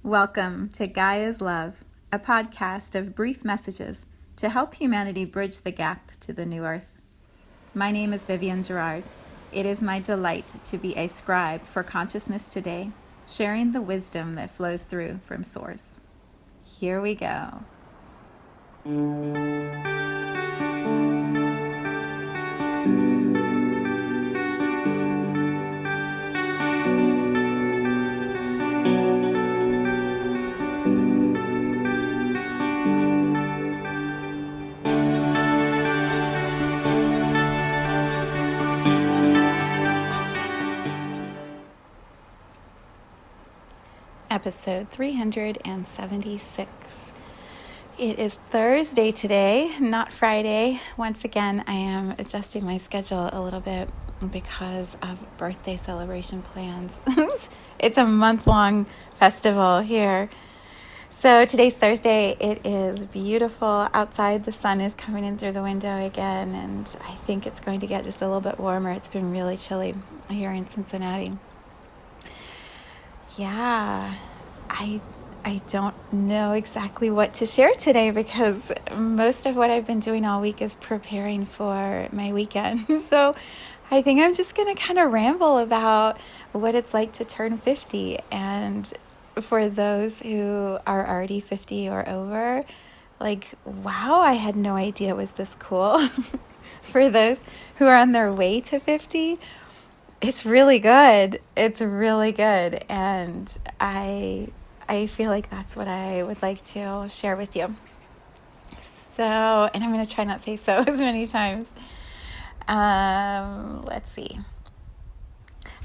Welcome to Gaia's Love, a podcast of brief messages to help humanity bridge the gap to the new earth. My name is Vivienne Gerard. It is my delight to be a scribe for consciousness today, sharing the wisdom that flows through from Source. Here we go. Episode 376. It is Thursday today, not Friday. Once again, I am adjusting my schedule a little bit because of birthday celebration plans. It's a month-long festival here. So today's Thursday. It is beautiful outside. The sun is coming in through the window again, and I think it's going to get just a little bit warmer. It's been really chilly here in Cincinnati. Yeah, I don't know exactly what to share today because most of what I've been doing all week is preparing for my weekend. So I think I'm just going to kind of ramble about what it's like to turn 50. And for those who are already 50 or over, like, wow, I had no idea it was this cool. For those who are on their way to 50, it's really good. It's really good. And I feel like that's what I would like to share with you. So, and I'm going to try not to say so as many times. Let's see.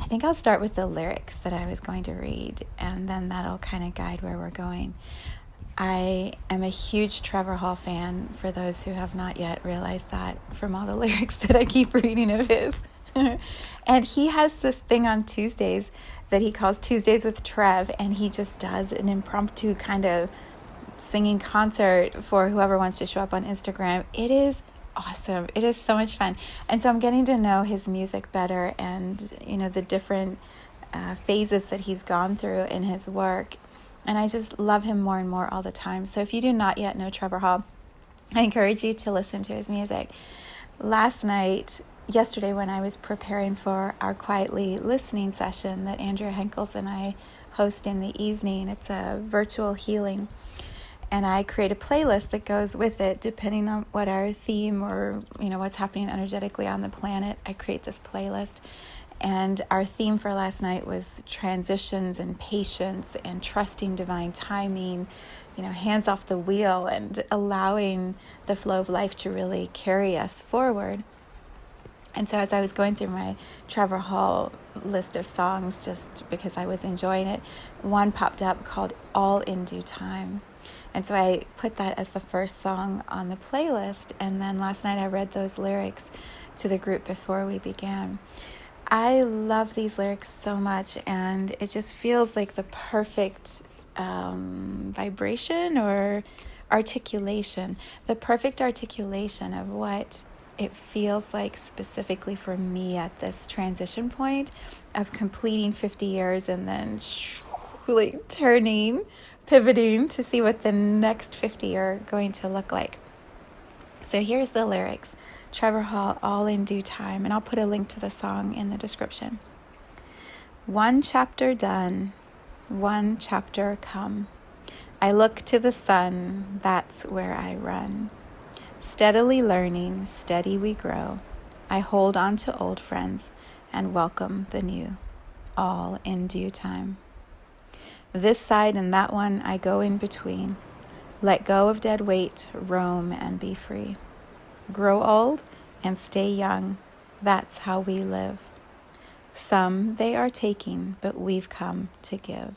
I think I'll start with the lyrics that I was going to read, and then that'll kind of guide where we're going. I am a huge Trevor Hall fan, for those who have not yet realized that from all the lyrics that I keep reading of his. And he has this thing on Tuesdays that he calls Tuesdays with Trev, and he just does an impromptu kind of singing concert for whoever wants to show up on Instagram. It is awesome. It is so much fun. And so I'm getting to know his music better and, the different phases that he's gone through in his work. And I just love him more and more all the time. So if you do not yet know Trevor Hall, I encourage you to listen to his music. Yesterday when I was preparing for our quietly listening session that Andrea Henkels and I host in the evening, it's a virtual healing, and I create a playlist that goes with it depending on what our theme or what's happening energetically on the planet. I create this playlist, and our theme for last night was transitions and patience and trusting divine timing, hands off the wheel and allowing the flow of life to really carry us forward. And so as I was going through my Trevor Hall list of songs, just because I was enjoying it, one popped up called All in Due Time. And so I put that as the first song on the playlist. And then last night I read those lyrics to the group before we began. I love these lyrics so much, and it just feels like the perfect vibration or articulation, the perfect articulation of what it feels like specifically for me at this transition point of completing 50 years and then pivoting to see what the next 50 are going to look like. So here's the lyrics. Trevor Hall, All in Due Time, and I'll put a link to the song in the description. One chapter done, one chapter come. I look to the sun, that's where I run. Steadily learning, steady we grow. I hold on to old friends and welcome the new, all in due time. This side and that one I go in between. Let go of dead weight, roam and be free. Grow old and stay young, that's how we live. Some they are taking, but we've come to give.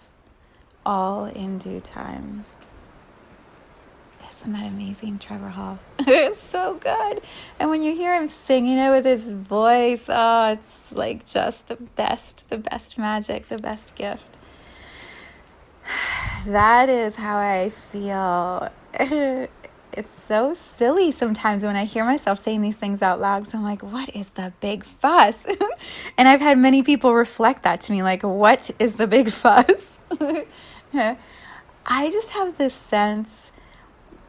All in due time. Isn't that amazing, Trevor Hall? It's so good. And when you hear him singing it with his voice, oh, it's like just the best magic, the best gift. That is how I feel. It's so silly sometimes when I hear myself saying these things out loud. So I'm like, what is the big fuss? And I've had many people reflect that to me, like, what is the big fuss? I just have this sense,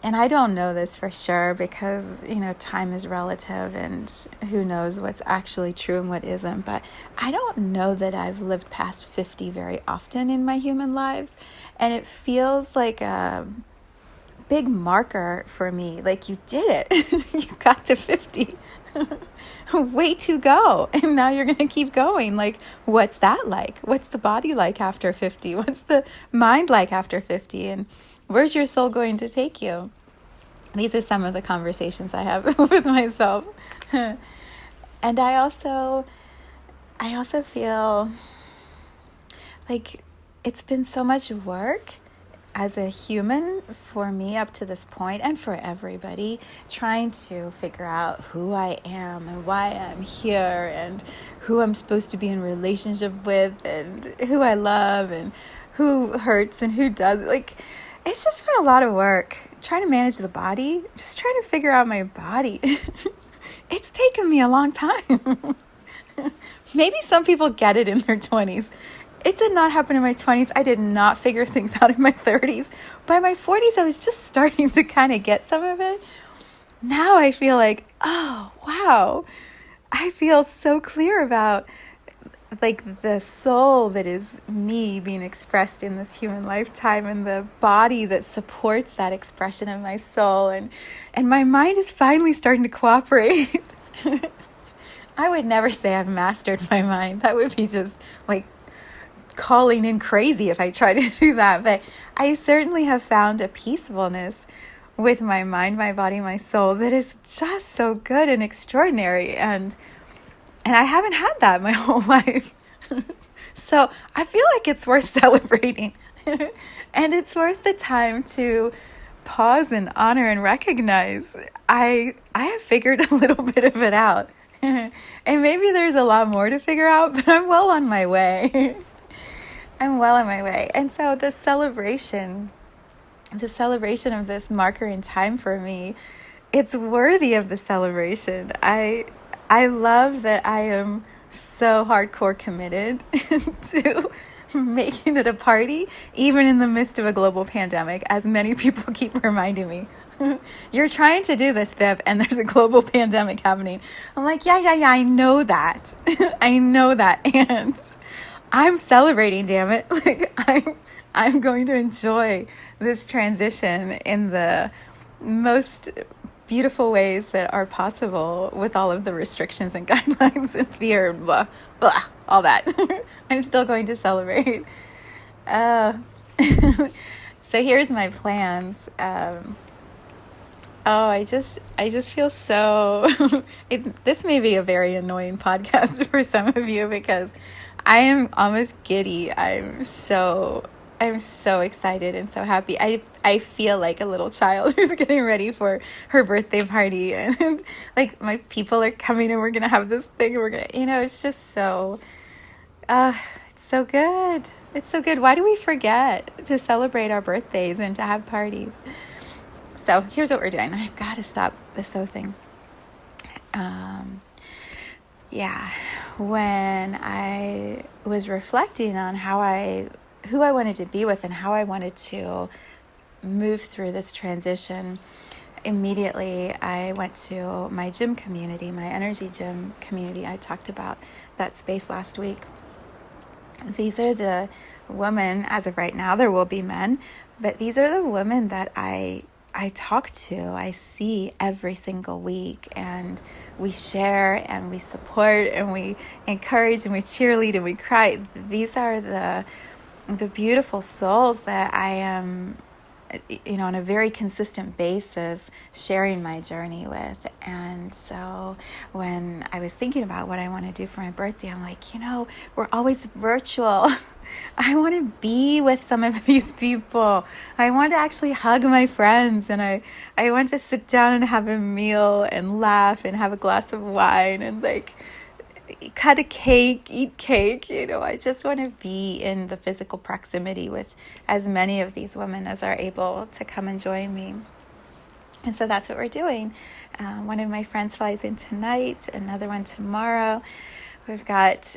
and I don't know this for sure because, time is relative and who knows what's actually true and what isn't. But I don't know that I've lived past 50 very often in my human lives. And it feels like a big marker for me. Like, you did it. You got to 50. Way to go. And now you're going to keep going. Like, what's that like? What's the body like after 50? What's the mind like after 50? And where's your soul going to take you? These are some of the conversations I have with myself. And I also feel like it's been so much work as a human for me up to this point, and for everybody, trying to figure out who I am and why I'm here and who I'm supposed to be in relationship with and who I love and who hurts and who does. Like, it's just been a lot of work trying to manage the body, just trying to figure out my body. It's taken me a long time. Maybe some people get it in their 20s. It did not happen in my 20s. I did not figure things out in my 30s. By my 40s, I was just starting to kind of get some of it. Now I feel like, oh, wow. I feel so clear about like the soul that is me being expressed in this human lifetime, and the body that supports that expression of my soul. And my mind is finally starting to cooperate. I would never say I've mastered my mind. That would be just like calling in crazy if I try to do that. But I certainly have found a peacefulness with my mind, my body, my soul that is just so good and extraordinary. And I haven't had that my whole life. So I feel like it's worth celebrating. And it's worth the time to pause and honor and recognize I have figured a little bit of it out. And maybe there's a lot more to figure out, but I'm well on my way. I'm well on my way. And so the celebration of this marker in time for me, it's worthy of the celebration. I love that I am so hardcore committed to making it a party, even in the midst of a global pandemic, as many people keep reminding me. You're trying to do this, Viv, and there's a global pandemic happening. I'm like, yeah, I know that. I know that. And I'm celebrating, damn it. Like, I'm going to enjoy this transition in the most beautiful ways that are possible with all of the restrictions and guidelines and fear and blah, blah, all that. I'm still going to celebrate. So here's my plans. I just feel so, this may be a very annoying podcast for some of you because I am almost giddy. I'm so excited and so happy. I feel like a little child who's getting ready for her birthday party, and like my people are coming and we're going to have this thing and we're going to, it's just so, it's so good. It's so good. Why do we forget to celebrate our birthdays and to have parties? So here's what we're doing. I've got to stop the so thing. When I was reflecting on who I wanted to be with and how I wanted to move through this transition, immediately I went to my gym community, my energy gym community. I talked about that space last week. These are the women, as of right now, there will be men, but these are the women that I talk to, I see every single week, and we share and we support and we encourage and we cheerlead and we cry. These are the beautiful souls that I am, on a very consistent basis sharing my journey with. And so when I was thinking about what I want to do for my birthday, I'm like, we're always virtual. I want to be with some of these people. I want to actually hug my friends, and I want to sit down and have a meal and laugh and have a glass of wine and like cut a cake, eat cake. I just want to be in the physical proximity with as many of these women as are able to come and join me. And so that's what we're doing. One of my friends flies in tonight, another one tomorrow. We've got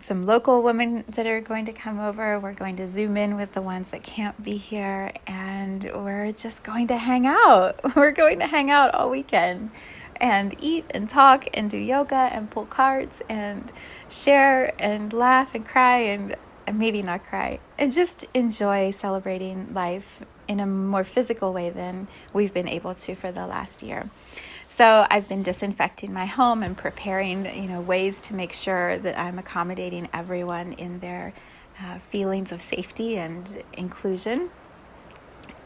some local women that are going to come over. We're going to Zoom in with the ones that can't be here, and we're just going to hang out. We're going to hang out all weekend and eat and talk and do yoga and pull cards and share and laugh and cry and maybe not cry, and just enjoy celebrating life in a more physical way than we've been able to for the last year. So I've been disinfecting my home and preparing, ways to make sure that I'm accommodating everyone in their feelings of safety and inclusion.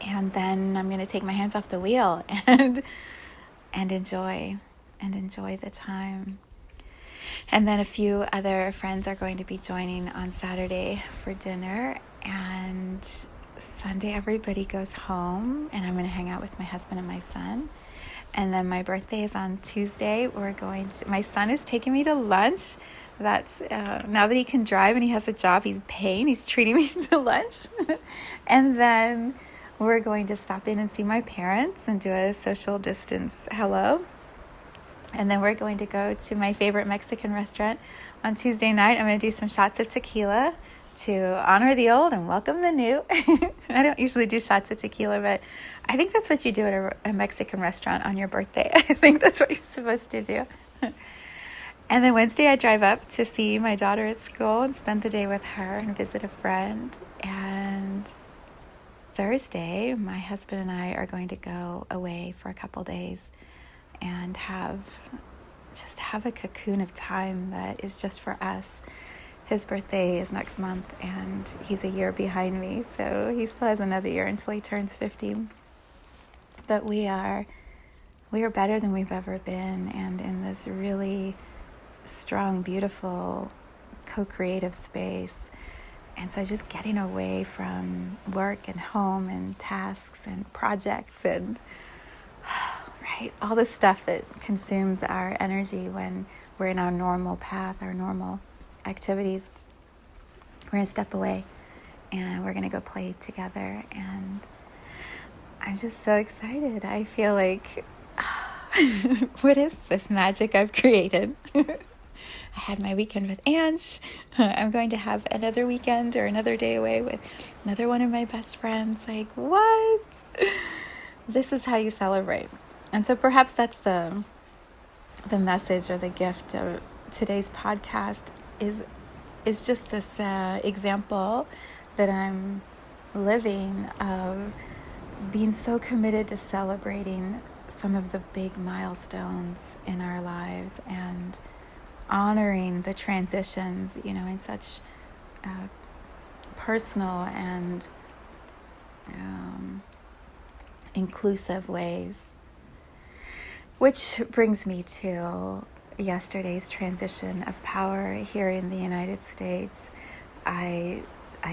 And then I'm going to take my hands off the wheel and enjoy the time. And then a few other friends are going to be joining on Saturday for dinner, and Sunday everybody goes home, and I'm going to hang out with my husband and my son. And then my birthday is on Tuesday. My son is taking me to lunch. That's now that he can drive and he has a job he's paying, he's treating me to lunch. And then we're going to stop in and see my parents and do a social distance hello. And then we're going to go to my favorite Mexican restaurant on Tuesday night. I'm going to do some shots of tequila to honor the old and welcome the new. I don't usually do shots of tequila, but I think that's what you do at a Mexican restaurant on your birthday. I think that's what you're supposed to do. And then Wednesday I drive up to see my daughter at school and spend the day with her and visit a friend. And Thursday, my husband and I are going to go away for a couple days and have a cocoon of time that is just for us. His birthday is next month, and he's a year behind me, so he still has another year until he turns 50. But we are better than we've ever been, and in this really strong, beautiful, co-creative space. And so just getting away from work and home and tasks and projects and all the stuff that consumes our energy when we're in our normal path, our normal activities. We're going to step away and we're going to go play together, and I'm just so excited. I feel like, what is this magic I've created? I had my weekend with Ange. I'm going to have another weekend or another day away with another one of my best friends. Like, what? This is how you celebrate. And so perhaps that's the message or the gift of today's podcast is just this example that I'm living of being so committed to celebrating some of the big milestones in our lives and honoring the transitions, in such personal and inclusive ways. Which brings me to yesterday's transition of power here in the United States. I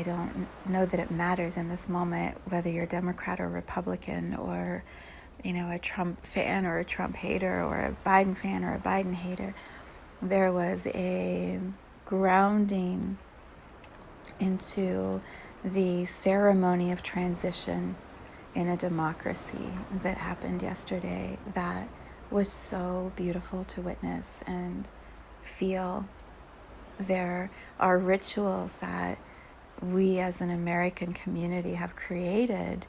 don't know that it matters in this moment whether you're Democrat or Republican or, a Trump fan or a Trump hater or a Biden fan or a Biden hater. There was a grounding into the ceremony of transition in a democracy that happened yesterday that was so beautiful to witness and feel. There are rituals that we as an American community have created,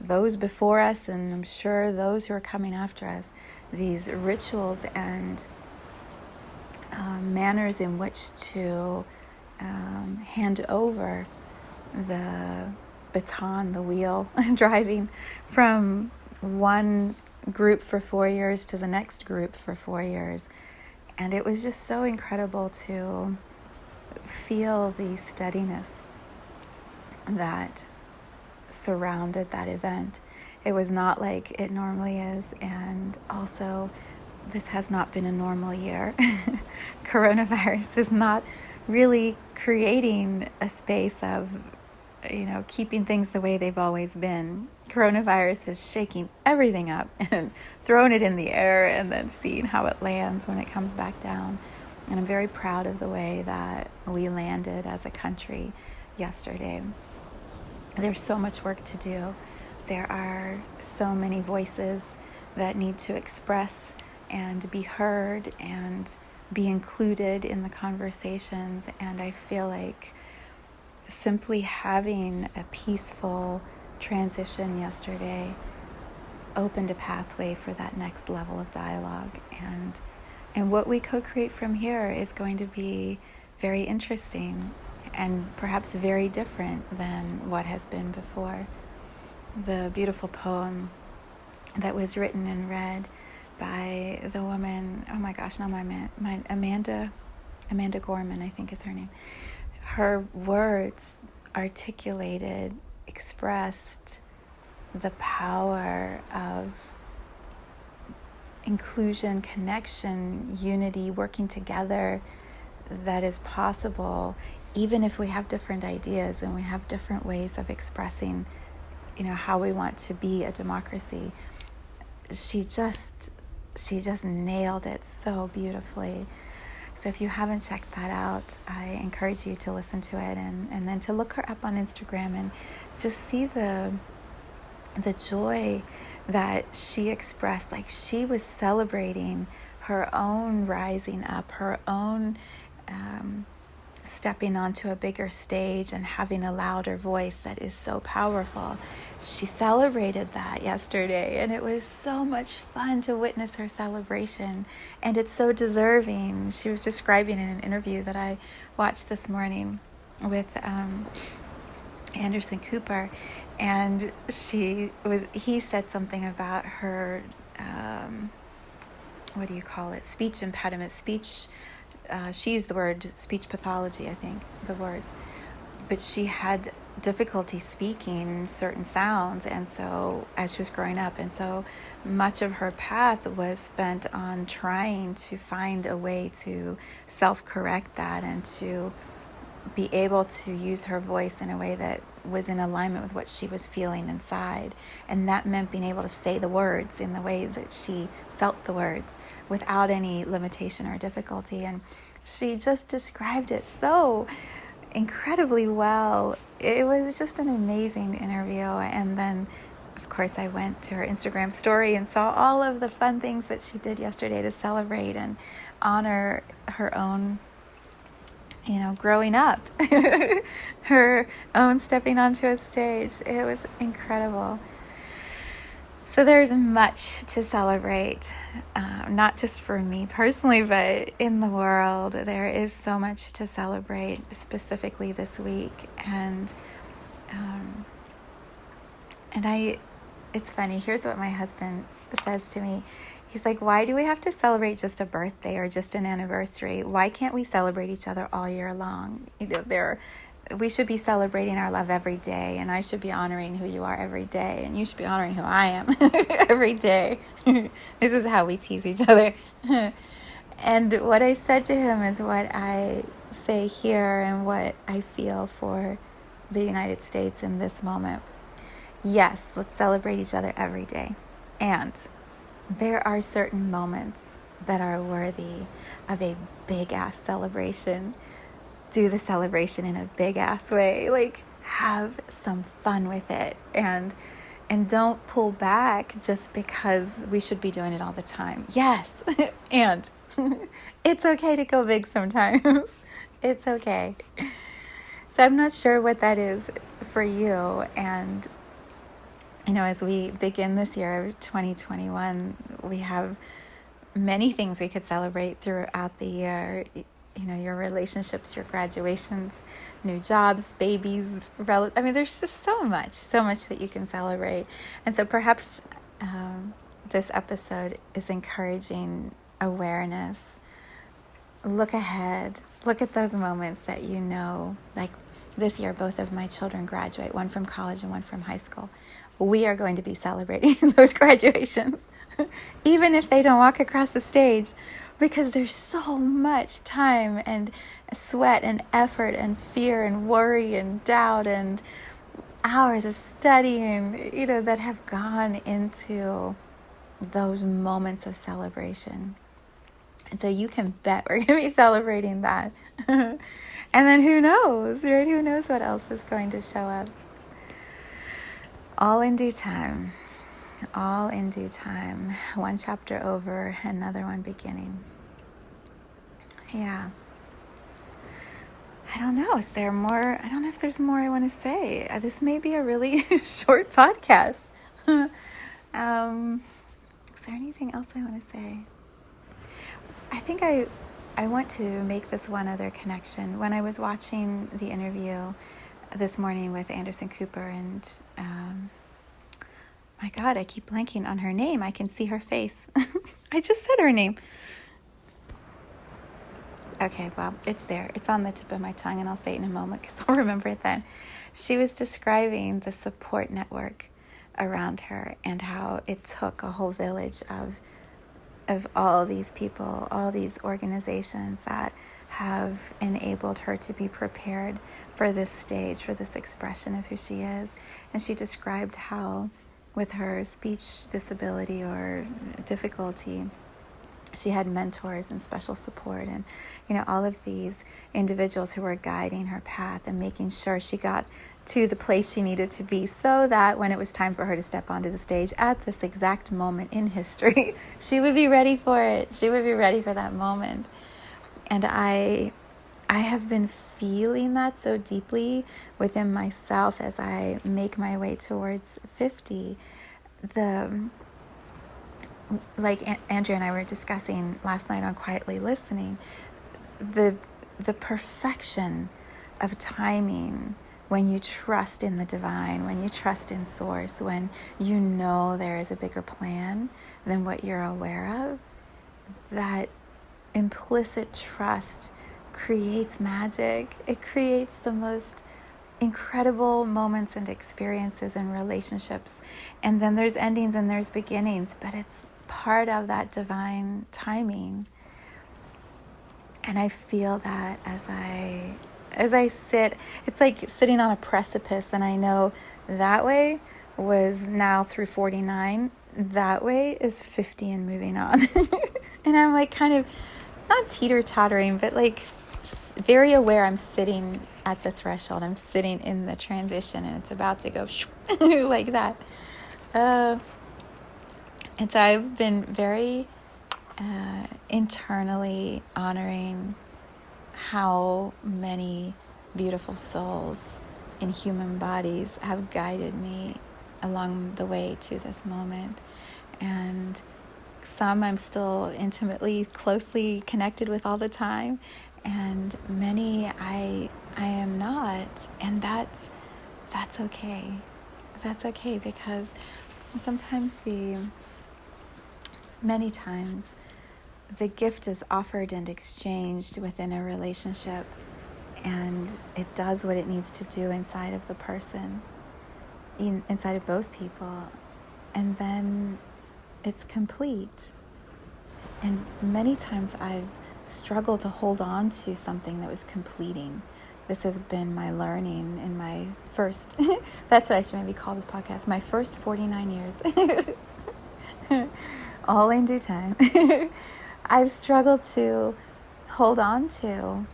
those before us and I'm sure those who are coming after us, these rituals and manners in which to hand over the baton, the wheel, driving from one group for 4 years to the next group for 4 years. And it was just so incredible to feel the steadiness that surrounded that event. It was not like it normally is, and also this has not been a normal year. Coronavirus is not really creating a space of keeping things the way they've always been. Coronavirus is shaking everything up and throwing it in the air and then seeing how it lands when it comes back down. And I'm very proud of the way that we landed as a country yesterday. There's so much work to do. There are so many voices that need to express and be heard and be included in the conversations. And I feel like simply having a peaceful transition yesterday opened a pathway for that next level of dialogue. And what we co-create from here is going to be very interesting and perhaps very different than what has been before. The beautiful poem that was written and read by the woman, oh my gosh, now my Amanda Gorman, I think is her name. Her words articulated, expressed the power of inclusion, connection, unity, working together that is possible, even if we have different ideas and we have different ways of expressing, how we want to be a democracy. She just nailed it so beautifully. So if you haven't checked that out, I encourage you to listen to it and then to look her up on Instagram and just see the joy that she expressed. Like, she was celebrating her own rising up, her own stepping onto a bigger stage and having a louder voice that is so powerful. She celebrated that yesterday, and it was so much fun to witness her celebration, and it's so deserving. She was describing in an interview that I watched this morning with Anderson Cooper, and he said something about her speech impediment, she used the word speech pathology, I think, the words, but she had difficulty speaking certain sounds, and so as she was growing up, and so much of her path was spent on trying to find a way to self-correct that and to be able to use her voice in a way that was in alignment with what she was feeling inside. And that meant being able to say the words in the way that she felt the words without any limitation or difficulty. And she just described it so incredibly well. It was just an amazing interview. And then, of course, I went to her Instagram story and saw all of the fun things that she did yesterday to celebrate and honor her own growing up, her own stepping onto a stage. It was incredible. So there's much to celebrate, not just for me personally, but in the world. There is so much to celebrate, specifically this week. And it's funny. Here's what my husband says to me. He's like, why do we have to celebrate just a birthday or just an anniversary? Why can't we celebrate each other all year long? We should be celebrating our love every day, and I should be honoring who you are every day, and you should be honoring who I am every day. This is how we tease each other. And what I said to him is what I say here and what I feel for the United States in this moment. Yes, let's celebrate each other every day. And there are certain moments that are worthy of a big-ass celebration. Do the celebration in a big-ass way. Like, have some fun with it. And don't pull back just because we should be doing it all the time. Yes, and it's okay to go big sometimes. It's okay. So I'm not sure what that is for you. And as we begin this year, 2021, we have many things we could celebrate throughout the year. Your relationships, your graduations, new jobs, babies, there's just so much that you can celebrate. And so perhaps this episode is encouraging awareness. Look ahead. Look at those moments that like this year, both of my children graduate, one from college and one from high school. We are going to be celebrating those graduations, even if they don't walk across the stage, because there's so much time and sweat and effort and fear and worry and doubt and hours of studying, that have gone into those moments of celebration. And so you can bet we're going to be celebrating that. And then who knows, right? Who knows what else is going to show up? All in due time. All in due time. One chapter over, another one beginning. Yeah. I don't know. Is there more? I don't know if there's more I want to say. This may be a really short podcast. Is there anything else I want to say? I think I want to make this one other connection. When I was watching the interview this morning with Anderson Cooper and my God, I keep blanking on her name. I can see her face. I just said her name. Okay, well, it's there. It's on the tip of my tongue, and I'll say it in a moment because I'll remember it then. She was describing the support network around her and how it took a whole village of all these people, all these organizations that have enabled her to be prepared for this stage, for this expression of who she is. And she described how with her speech disability or difficulty, she had mentors and special support and, all of these individuals who were guiding her path and making sure she got to the place she needed to be so that when it was time for her to step onto the stage at this exact moment in history, she would be ready for it. She would be ready for that moment. And I have been feeling that so deeply within myself as I make my way towards 50. Like Andrea and I were discussing last night on Quietly Listening, the perfection of timing when you trust in the divine, when you trust in source, when you know there is a bigger plan than what you're aware of, that implicit trust creates magic. It creates the most incredible moments and experiences and relationships. And then there's endings and there's beginnings, but it's part of that divine timing. And I feel that as I sit, it's like sitting on a precipice, and I know that way was now through 49, that way is 50 and moving on. And I'm like kind of not teeter-tottering, but like very aware I'm sitting at the threshold. I'm sitting in the transition, and it's about to go like that. And so I've been very internally honoring how many beautiful souls in human bodies have guided me along the way to this moment. And some I'm still intimately, closely connected with all the time, and many I am not, and that's okay. That's okay, because many times the gift is offered and exchanged within a relationship, and it does what it needs to do inside of the person, inside of both people, and then it's complete. And many times I've struggled to hold on to something that was completing. This has been my learning in my first, that's what I should maybe call this podcast, my first 49 years. All in due time. I've struggled to hold on to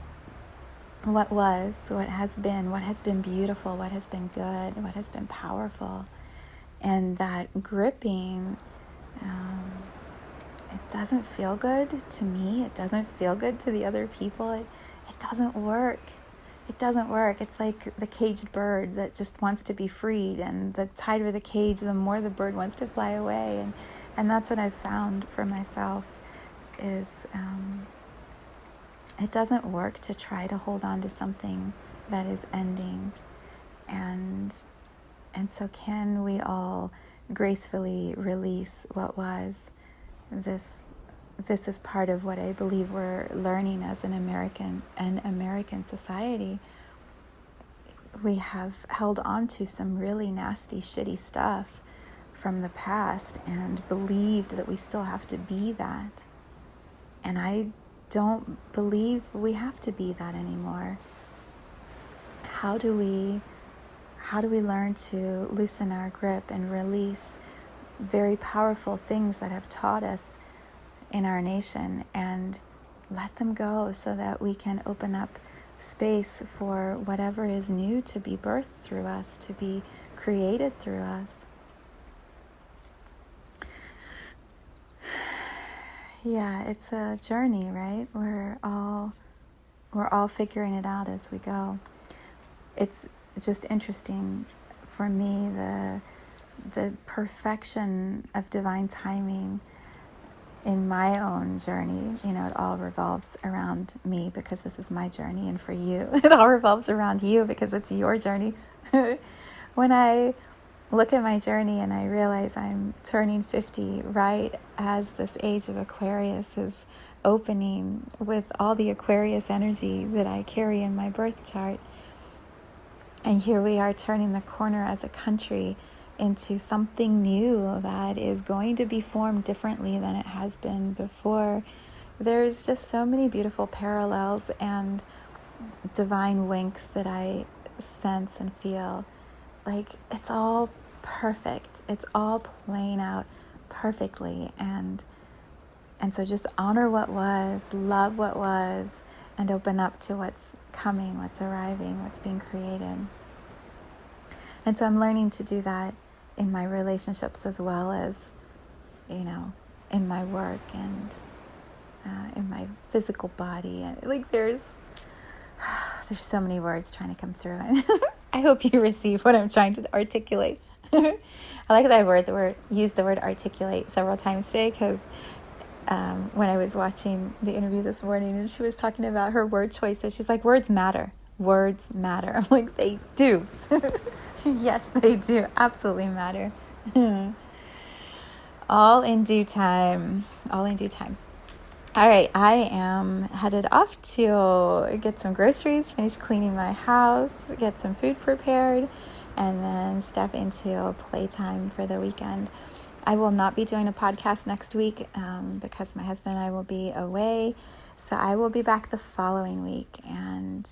what was, what has been beautiful, what has been good, what has been powerful. And that gripping, it doesn't feel good to me. It doesn't feel good to the other people. It doesn't work. It doesn't work. It's like the caged bird that just wants to be freed, and the tighter the cage, the more the bird wants to fly away. And that's what I've found for myself is it doesn't work to try to hold on to something that is ending. And so can we all gracefully release what was? This is part of what I believe we're learning as an American society. We have held on to some really nasty, shitty stuff from the past and believed that we still have to be that. And I don't believe we have to be that anymore. How do we learn to loosen our grip and release very powerful things that have taught us in our nation and let them go so that we can open up space for whatever is new to be birthed through us, to be created through us? Yeah, it's a journey, right? We're all figuring it out as we go. It's just interesting for me, the perfection of divine timing in my own journey. It all revolves around me because this is my journey, and for you, it all revolves around you because it's your journey. When I look at my journey and I realize I'm turning 50 right as this age of Aquarius is opening with all the Aquarius energy that I carry in my birth chart. And here we are turning the corner as a country into something new that is going to be formed differently than it has been before. There's just so many beautiful parallels and divine winks that I sense and feel. Like, it's all perfect. It's all playing out perfectly. And so just honor what was, love what was, and open up to what's coming, what's arriving, what's being created. And so I'm learning to do that in my relationships as well as, in my work and in my physical body. And like there's so many words trying to come through. And I hope you receive what I'm trying to articulate. I like that I used the word articulate several times today because when I was watching the interview this morning and she was talking about her word choices, she's like, words matter. Words matter. I'm like, they do. Yes, they do. Absolutely matter. All in due time. All in due time. All right, I am headed off to get some groceries, finish cleaning my house, get some food prepared, and then step into playtime for the weekend. I will not be doing a podcast next week because my husband and I will be away. So I will be back the following week. And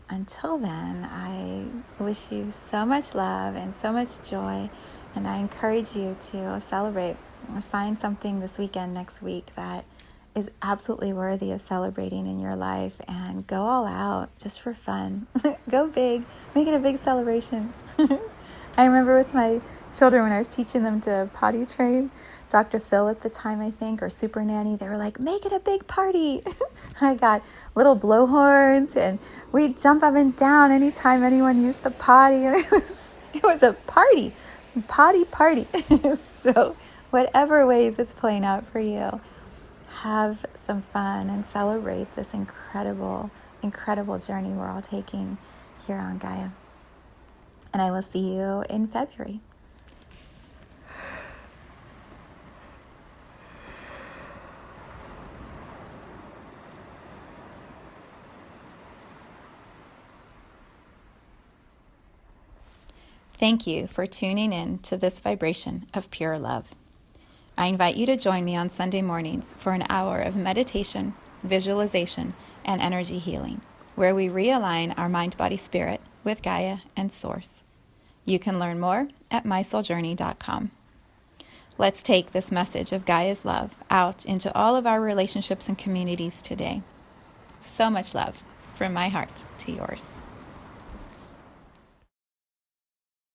until then, I wish you so much love and so much joy. And I encourage you to celebrate. Find something this weekend, next week, that is absolutely worthy of celebrating in your life, and go all out just for fun. Go big. Make it a big celebration. I remember with my children when I was teaching them to potty train, Dr. Phil at the time, I think, or Super Nanny, they were like, make it a big party. I got little blowhorns and we'd jump up and down anytime anyone used the potty. It was a party. Party. So whatever ways it's playing out for you, have some fun and celebrate this incredible, incredible journey we're all taking here on Gaia. And I will see you in February. Thank you for tuning in to this vibration of pure love. I invite you to join me on Sunday mornings for an hour of meditation, visualization, and energy healing, where we realign our mind, body, spirit with Gaia and Source. You can learn more at mysouljourney.com. Let's take this message of Gaia's love out into all of our relationships and communities today. So much love from my heart to yours.